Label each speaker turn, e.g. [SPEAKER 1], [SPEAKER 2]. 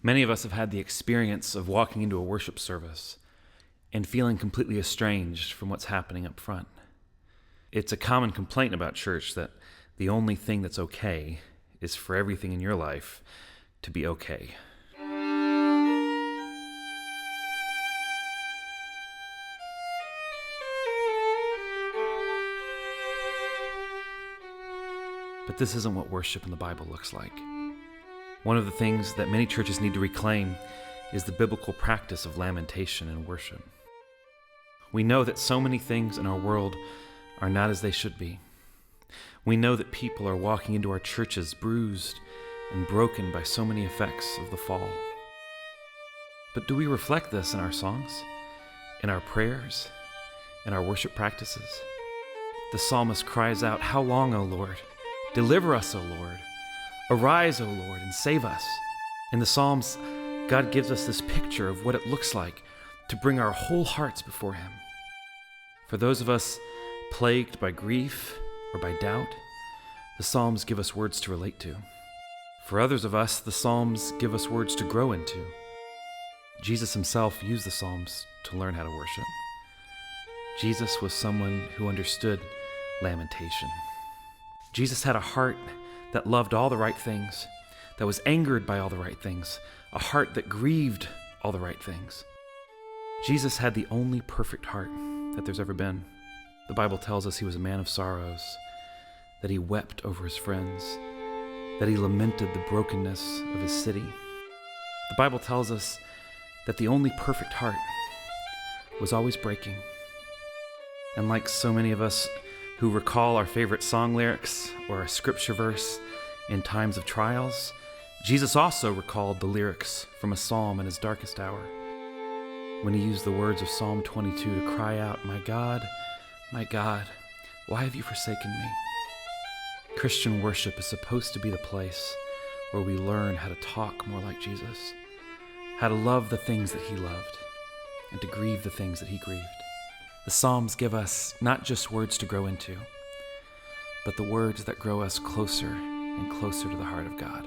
[SPEAKER 1] Many of us have had the experience of walking into a worship service and feeling completely estranged from what's happening up front. It's a common complaint about church that the only thing that's okay is for everything in your life to be okay. But this isn't what worship in the Bible looks like. One of the things that many churches need to reclaim is the biblical practice of lamentation in worship. We know that so many things in our world are not as they should be. We know that people are walking into our churches bruised and broken by so many effects of the fall. But do we reflect this in our songs, in our prayers, in our worship practices? The psalmist cries out, "How long, O Lord? Deliver us, O Lord. Arise, O Lord, and save us." In the Psalms, God gives us this picture of what it looks like to bring our whole hearts before Him. For those of us plagued by grief or by doubt, the Psalms give us words to relate to. For others of us, the Psalms give us words to grow into. Jesus Himself used the Psalms to learn how to worship. Jesus was someone who understood lamentation. Jesus had a heart that loved all the right things, that was angered by all the right things, a heart that grieved all the right things. Jesus had the only perfect heart that there's ever been. The Bible tells us He was a man of sorrows, that He wept over His friends, that He lamented the brokenness of His city. The Bible tells us that the only perfect heart was always breaking. And like so many of us who recall our favorite song lyrics or a scripture verse in times of trials, Jesus also recalled the lyrics from a psalm in His darkest hour, when He used the words of Psalm 22 to cry out, my God, why have you forsaken me?" Christian worship is supposed to be the place where we learn how to talk more like Jesus, how to love the things that He loved, and to grieve the things that He grieved. The Psalms give us not just words to grow into, but the words that grow us closer and closer to the heart of God.